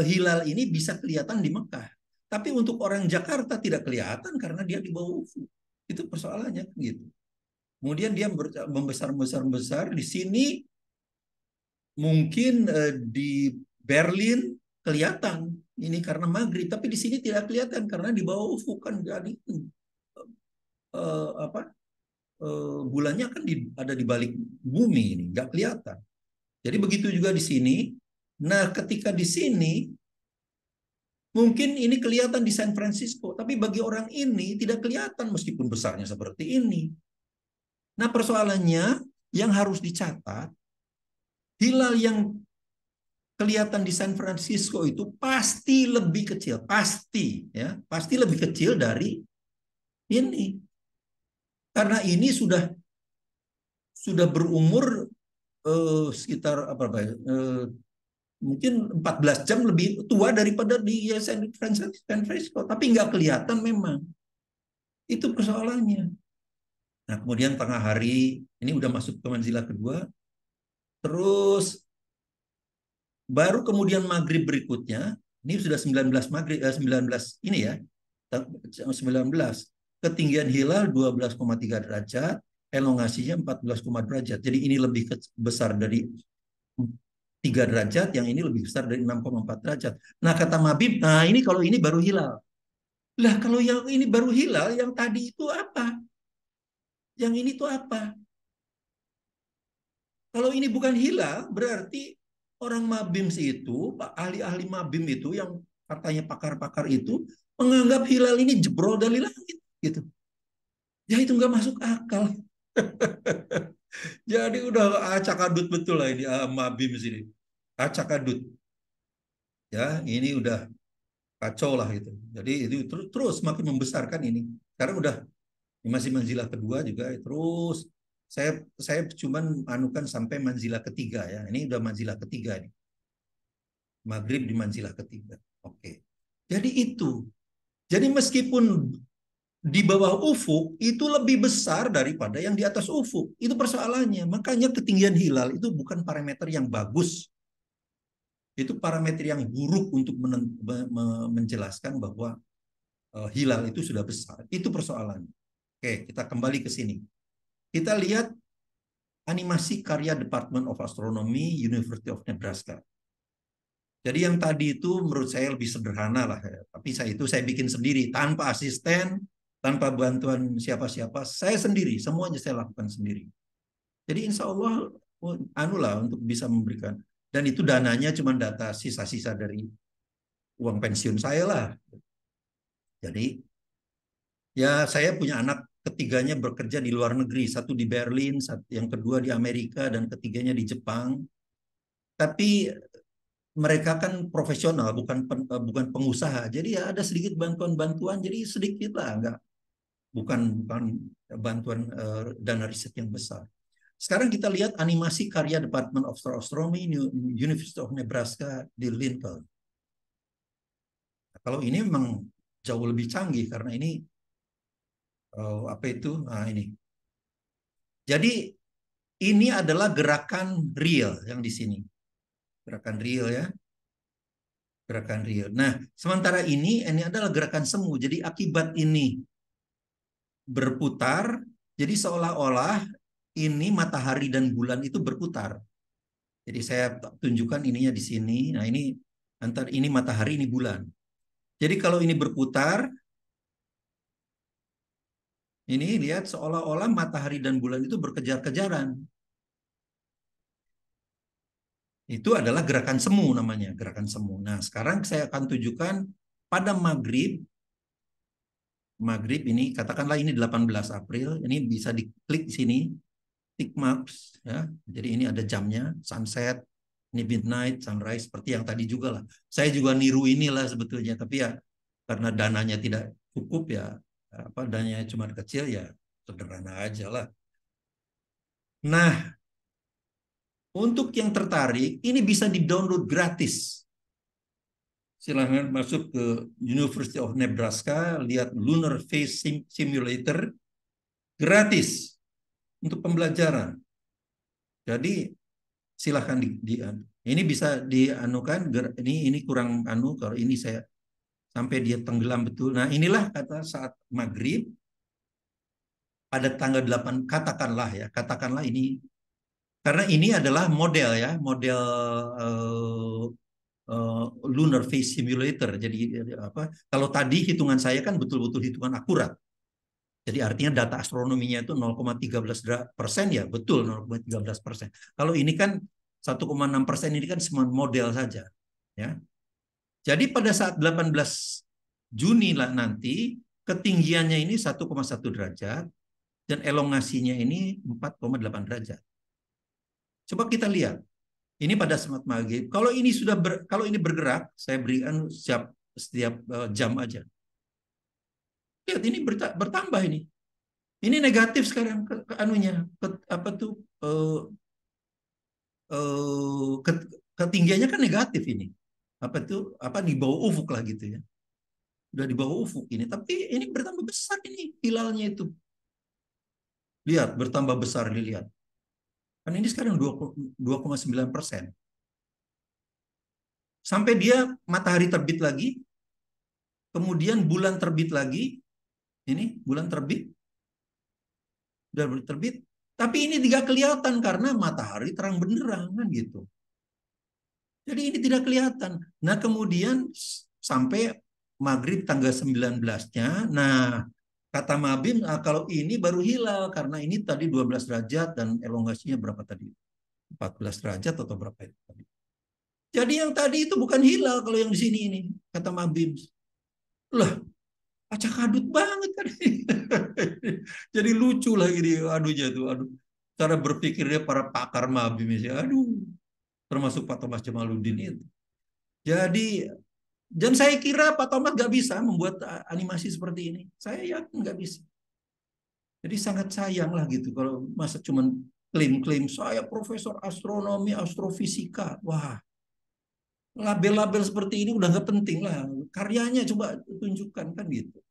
hilal ini bisa kelihatan di Mekah. Tapi untuk orang Jakarta tidak kelihatan karena dia di bawah ufuk. Itu persoalannya gitu. Kemudian dia membesar di sini mungkin di Berlin kelihatan ini karena maghrib, tapi di sini tidak kelihatan karena di bawah ufuk kan jadi bulannya kan ada di balik bumi ini, nggak kelihatan. Jadi begitu juga di sini. Nah, ketika di sini mungkin ini kelihatan di San Francisco, tapi bagi orang ini tidak kelihatan meskipun besarnya seperti ini. Nah, persoalannya yang harus dicatat, hilal yang kelihatan di San Francisco itu pasti lebih kecil, pasti ya, pasti lebih kecil dari ini. Karena ini sudah berumur sekitar apa mungkin 14 jam lebih tua daripada di San Francisco, tapi nggak kelihatan memang. Itu persoalannya. Nah, kemudian tengah hari, ini udah masuk ke manzilah kedua, terus baru kemudian maghrib berikutnya, ini sudah 19 maghrib, 19 ini ya, 19. Ketinggian hilal 12,3 derajat, elongasinya 14, derajat. Jadi ini lebih besar dari 3 derajat, yang ini lebih besar dari 6,4 derajat. Nah, kata Mabib, nah ini kalau ini baru hilal. Lah, kalau yang ini baru hilal, yang tadi itu apa? Yang ini tuh apa? Kalau ini bukan hilal, berarti orang Mabims itu, Pak ahli-ahli Mabim itu, yang katanya pakar-pakar itu, menganggap hilal ini jebrol dari langit. Gitu. Ya itu nggak masuk akal. Jadi udah acak adut betul lah ini Mabim sini. Acak adut. Ya, ini udah kacau lah itu. Jadi itu terus makin membesarkan ini. Sekarang udah masih manzilah kedua juga, terus saya cuman anukan sampai manzilah ketiga ya. Ini udah manzilah ketiga nih. Maghrib di manzilah ketiga. Oke. Jadi itu. Jadi meskipun di bawah ufuk itu lebih besar daripada yang di atas ufuk. Itu persoalannya. Makanya ketinggian hilal itu bukan parameter yang bagus. Itu parameter yang buruk untuk menjelaskan bahwa hilal itu sudah besar. Itu persoalannya. Oke, kita kembali ke sini. Kita lihat animasi karya Department of Astronomy University of Nebraska. Jadi yang tadi itu menurut saya lebih sederhana lah ya. Tapi saya bikin sendiri tanpa asisten, tanpa bantuan siapa-siapa. Saya sendiri, semuanya saya lakukan sendiri. Jadi insya Allah anulah untuk bisa memberikan. Dan itu dananya cuma data sisa-sisa dari uang pensiun saya lah. Jadi ya saya punya anak ketiganya bekerja di luar negeri, satu di Berlin, yang kedua di Amerika, dan ketiganya di Jepang. Tapi mereka kan profesional, bukan pengusaha. Jadi ya ada sedikit bantuan-bantuan, jadi sedikit lah, bukan bantuan dana riset yang besar. Sekarang kita lihat animasi karya Department of Astronomy University of Nebraska di Lincoln. Nah, kalau ini memang jauh lebih canggih karena ini apa itu? Nah, ini. Jadi ini adalah gerakan real yang di sini. Gerakan real ya. Gerakan real. Nah, sementara ini adalah gerakan semu. Jadi akibat ini berputar, jadi seolah-olah ini matahari dan bulan itu berputar. Jadi saya tunjukkan ininya di sini. Nah, ini antar ini matahari, ini bulan. Jadi kalau ini berputar, ini lihat seolah-olah matahari dan bulan itu berkejar-kejaran. Itu adalah gerakan semu namanya, gerakan semu. Nah, sekarang saya akan tunjukkan pada maghrib ini katakanlah ini 18 April, ini bisa diklik di sini, tick marks ya. Jadi ini ada jamnya, sunset, ini midnight, sunrise, seperti yang tadi juga lah. Saya juga niru inilah sebetulnya, tapi ya karena dananya tidak cukup ya, apa dananya cuma kecil ya, sederhana aja lah. Nah, untuk yang tertarik, ini bisa di-download gratis. Silahkan masuk ke University of Nebraska, lihat Lunar Phase Simulator, gratis untuk pembelajaran. Jadi silahkan ini bisa dianukan, ini kurang anu, kalau ini saya sampai dia tenggelam betul. Nah, inilah kata saat maghrib pada tanggal 8, katakanlah ini, karena ini adalah model ya, model lunar phase simulator. Jadi apa? Kalau tadi hitungan saya kan betul-betul hitungan akurat. Jadi artinya data astronominya itu 0,13% ya, betul 0,13%. Kalau ini kan 1,6% ini kan cuma model saja, ya. Jadi pada saat 18 Juni lah nanti ketinggiannya ini 1,1 derajat dan elongasinya ini 4,8 derajat. Coba kita lihat. Ini pada saat maghrib. Kalau ini kalau ini bergerak, saya berikan setiap jam aja. Lihat ini bertambah ini. Ini negatif sekarang anunya apa tuh ketinggiannya kan negatif ini. Apa tuh apa di bawah ufuk lah gitu ya. Udah di bawah ufuk ini, tapi ini bertambah besar ini hilalnya itu. Lihat bertambah besar dilihat. Kan ini sekarang 2,9%. Sampai dia matahari terbit lagi, kemudian bulan terbit lagi. Ini bulan terbit, udah terbit. Tapi ini tidak kelihatan karena matahari terang benderang kan gitu. Jadi ini tidak kelihatan. Nah kemudian sampai maghrib tanggal 19-nya, nah kata Mabim, kalau ini baru hilal karena ini tadi 12 derajat dan elongasinya berapa tadi? 14 derajat atau berapa itu tadi? Jadi yang tadi itu bukan hilal kalau yang di sini ini, kata Mabim. Lah, acak adut banget kan. Jadi lucu lagi dia aduhnya tuh, aduh. Cara berpikirnya para pakar Mabim ya, aduh. Termasuk Pak Thomas Jamaluddin itu. Jadi, dan saya kira Pak Thomas nggak bisa membuat animasi seperti ini. Saya yakin nggak bisa. Jadi sangat sayang lah gitu kalau masa cuman klaim-klaim saya profesor astronomi, astrofisika. Wah, label-label seperti ini udah nggak penting lah. Karyanya coba tunjukkan kan gitu.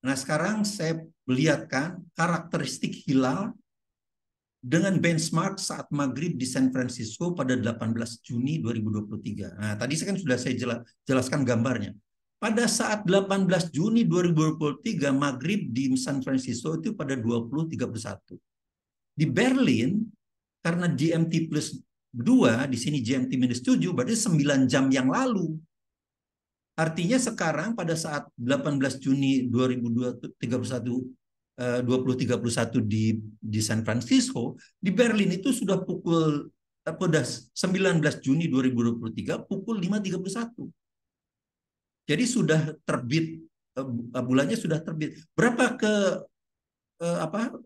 Nah sekarang saya melihatkan karakteristik hilal dengan benchmark saat maghrib di San Francisco pada 18 Juni 2023. Nah, tadi saya kan sudah saya jelaskan gambarnya. Pada saat 18 Juni 2023 maghrib di San Francisco itu pada 20.31. Di Berlin karena GMT plus 2, di sini GMT minus 7, berarti 9 jam yang lalu. Artinya sekarang pada saat 18 Juni 2031 2031 di San Francisco, di Berlin itu sudah pukul pada 19 Juni 2023 pukul 5.31. Jadi sudah terbit bulannya sudah terbit. Berapa apa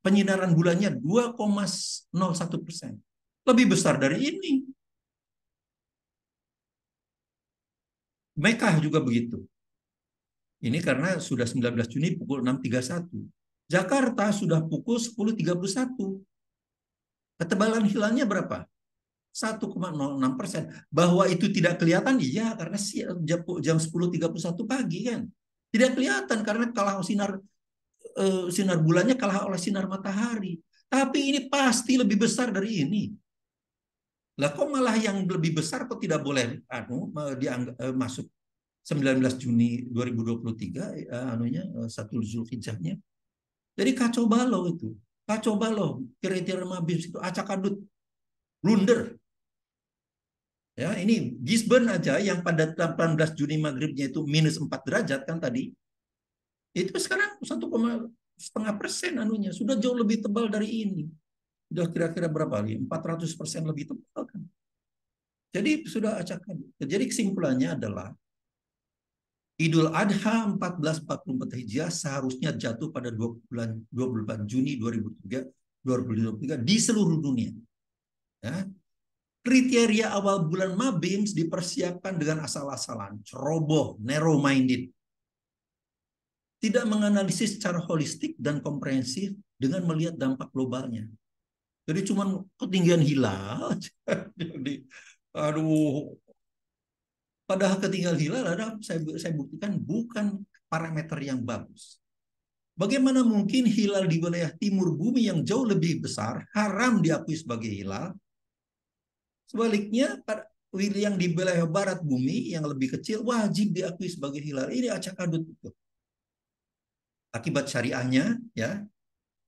penyinaran bulannya? 2,01%. Lebih besar dari ini. Mekah juga begitu. Ini karena sudah 19 Juni pukul 6.31. Jakarta sudah pukul 10.31. Ketebalan hilalnya berapa? 1,06%. Bahwa itu tidak kelihatan, iya karena jam 10.31 pagi kan. Tidak kelihatan karena kalah sinar bulannya kalah oleh sinar matahari. Tapi ini pasti lebih besar dari ini. Lah kok malah yang lebih besar kok tidak boleh masuk 19 Juni 2023 anunya 1 Zulhijjahnya. Jadi kacau balau itu. Kacau balau. Kira-kira Mabim itu acak adut. Blunder. Ya, ini Gisborne aja yang pada 18 Juni maghribnya itu minus 4 derajat kan tadi. Itu sekarang 1,5% anunya. Sudah jauh lebih tebal dari ini. Sudah kira-kira berapa lagi? 400% lebih tebal kan. Jadi sudah acak adut. Jadi kesimpulannya adalah Idul Adha 1444 Hijriah seharusnya jatuh pada 24 Juni 2023 di seluruh dunia. Ya. Kriteria awal bulan Mabims dipersiapkan dengan asal-asalan, ceroboh, narrow-minded. Tidak menganalisis secara holistik dan komprehensif dengan melihat dampak globalnya. Jadi cuma ketinggian hilal. Jadi, aduh, padahal ketinggian hilal ada saya buktikan bukan parameter yang bagus. Bagaimana mungkin hilal di wilayah timur bumi yang jauh lebih besar haram diakui sebagai hilal? Sebaliknya, yang di wilayah barat bumi yang lebih kecil wajib diakui sebagai hilal. Ini acak adut. Akibat syariahnya, ya,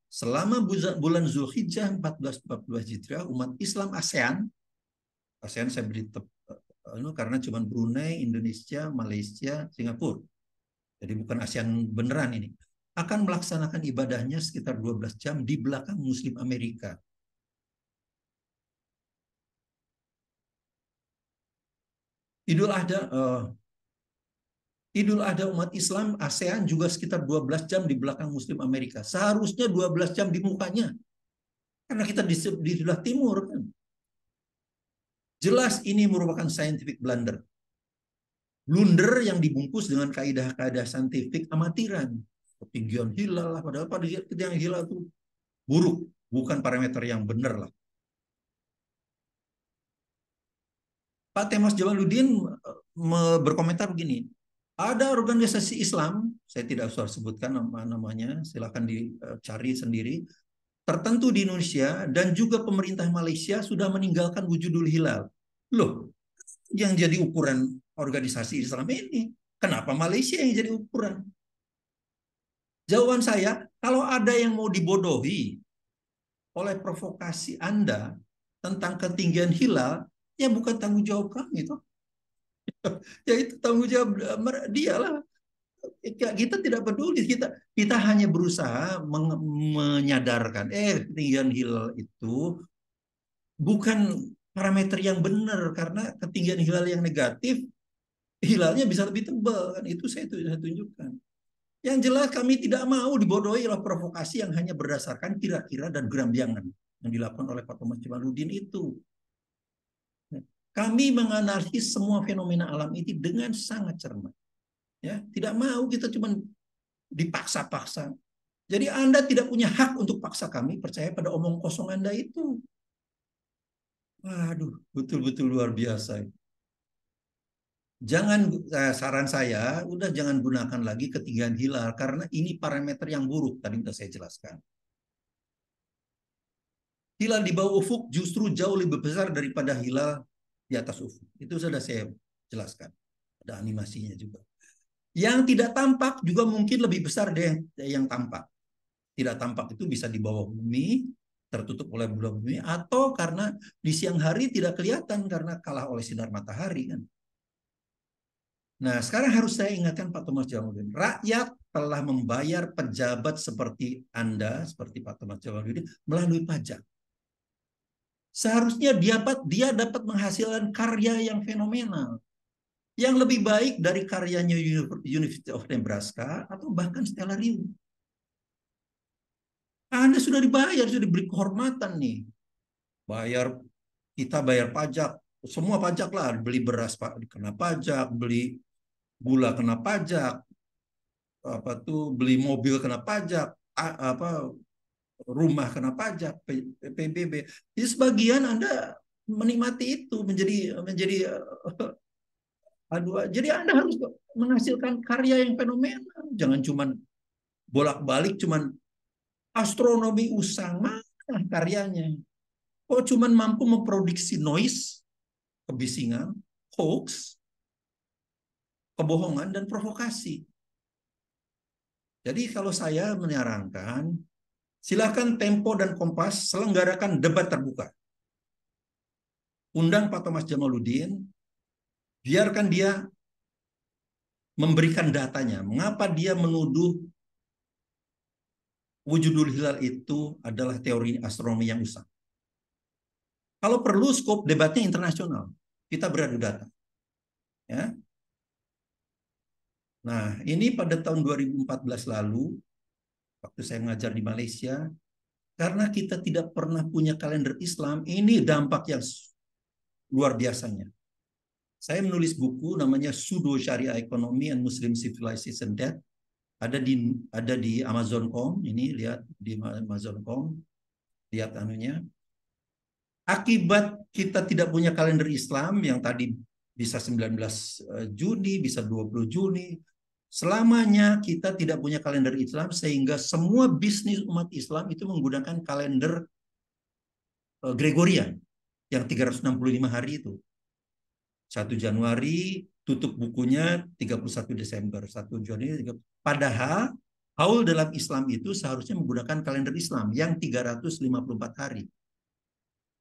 selama bulan Zulhijjah 1442 Hijriah, umat Islam ASEAN saya beri karena cuma Brunei, Indonesia, Malaysia, Singapura. Jadi bukan ASEAN beneran ini. akan melaksanakan ibadahnya sekitar 12 jam di belakang Muslim Amerika. Idul Adha, Idul Adha umat Islam ASEAN juga sekitar 12 jam di belakang Muslim Amerika. Seharusnya 12 jam di mukanya. Karena kita di sebelah timur kan. Jelas ini merupakan scientific blunder. Blunder yang dibungkus dengan kaidah-kaidah saintifik amatiran. Ketinggian hilal lah, padahal pada ketinggian hilal itu buruk, bukan parameter yang benar lah. Pak Temas Jamaluddin berkomentar begini, ada organisasi Islam, saya tidak usah sebutkan namanya, silakan dicari sendiri, tertentu di Indonesia dan juga pemerintah Malaysia sudah meninggalkan wujudul hilal. Loh, yang jadi ukuran organisasi Islam ini, kenapa Malaysia yang jadi ukuran? Jawaban saya, kalau ada yang mau dibodohi oleh provokasi Anda tentang ketinggian hilal, ya bukan tanggung jawab kami toh. Ya itu tanggung jawab dia lah. Kita tidak peduli, kita hanya berusaha menyadarkan ketinggian hilal itu bukan parameter yang benar, karena ketinggian hilal yang negatif hilalnya bisa lebih tebal kan, itu saya tunjukkan. Yang jelas kami tidak mau dibodohi oleh provokasi yang hanya berdasarkan kira-kira dan gerambiangan yang dilakukan oleh Pak Thomas Jamaluddin itu. Kami menganalisis semua fenomena alam ini dengan sangat cermat. Ya, tidak mau kita cuma dipaksa-paksa. Jadi Anda tidak punya hak untuk paksa kami percaya pada omong kosong Anda itu. Waduh, betul-betul luar biasa. Jangan, saran saya, udah jangan gunakan lagi ketinggian hilal karena ini parameter yang buruk tadi sudah saya jelaskan. Hilal di bawah ufuk justru jauh lebih besar daripada hilal di atas ufuk. Itu sudah saya jelaskan. Ada animasinya juga. Yang tidak tampak juga mungkin lebih besar dari yang tampak. Tidak tampak itu bisa di bawah bumi, tertutup oleh bulan bumi, atau karena di siang hari tidak kelihatan karena kalah oleh sinar matahari kan. Nah, sekarang harus saya ingatkan Pak Thomas Jamaluddin, rakyat telah membayar pejabat seperti Anda, seperti Pak Thomas Jamaluddin, melalui pajak. Seharusnya dia dapat menghasilkan karya yang fenomenal, yang lebih baik dari karyanya University of Nebraska atau bahkan Stellarium. Anda sudah dibayar, sudah diberi kehormatan nih. Kita bayar pajak, semua pajak lah, beli beras kena pajak, beli gula kena pajak, beli mobil kena pajak, rumah kena pajak, PBB. Jadi sebagian Anda menikmati itu menjadi aduh, jadi Anda harus menghasilkan karya yang fenomenal. Jangan cuman bolak-balik cuman astronomi usang, mana karyanya. Oh, cuman mampu memproduksi noise, kebisingan, hoax, kebohongan, dan provokasi. Jadi kalau saya menyarankan, silakan Tempo dan Kompas selenggarakan debat terbuka. Undang Pak Thomas Jamaluddin, biarkan dia memberikan datanya. Mengapa dia menuduh wujudul hilal itu adalah teori astronomi yang usang. Kalau perlu skop debatnya internasional, kita beradu data. Ya. Nah, ini pada tahun 2014 lalu, waktu saya mengajar di Malaysia, karena kita tidak pernah punya kalender Islam, ini dampak yang luar biasanya. Saya menulis buku namanya Pseudo Syariah Economy and Muslim Civilization Debt. Ada di Amazon.com, ini lihat di Amazon.com, lihat anunya. Akibat kita tidak punya kalender Islam yang tadi bisa 19 Juni, bisa 20 Juni, selamanya kita tidak punya kalender Islam sehingga semua bisnis umat Islam itu menggunakan kalender Gregorian yang 365 hari itu. 1 Januari tutup bukunya 31 Desember, 1 Januari. Padahal haul dalam Islam itu seharusnya menggunakan kalender Islam yang 354 hari.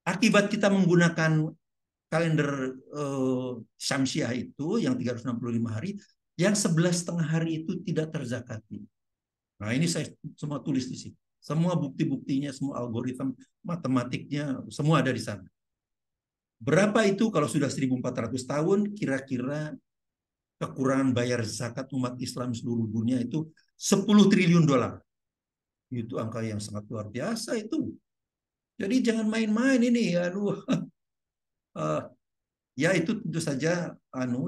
Akibat kita menggunakan kalender Syamsiah itu yang 365 hari, yang 11,5 hari itu tidak terzakati. Nah, ini saya semua tulis di sini. Semua bukti-buktinya, semua algoritma matematiknya, semua ada di sana. Berapa itu kalau sudah 1.400 tahun, kira-kira kekurangan bayar zakat umat Islam seluruh dunia itu 10 triliun dolar. Itu angka yang sangat luar biasa itu. Jadi jangan main-main ini. Aduh, uh, ya itu tentu saja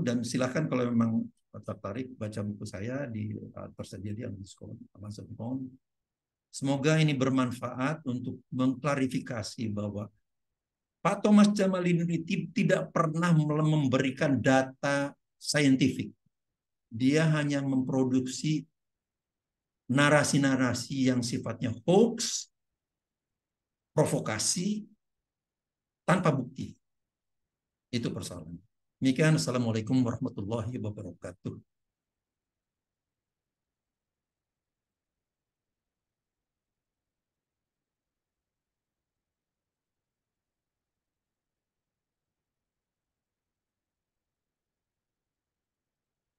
dan silakan kalau memang tertarik baca buku saya tersedia di Amazon.com. Semoga ini bermanfaat untuk mengklarifikasi bahwa Pak Thomas Jamaluddin tidak pernah memberikan data saintifik. Dia hanya memproduksi narasi-narasi yang sifatnya hoax, provokasi, tanpa bukti. Itu persoalannya. Demikian, Assalamualaikum warahmatullahi wabarakatuh.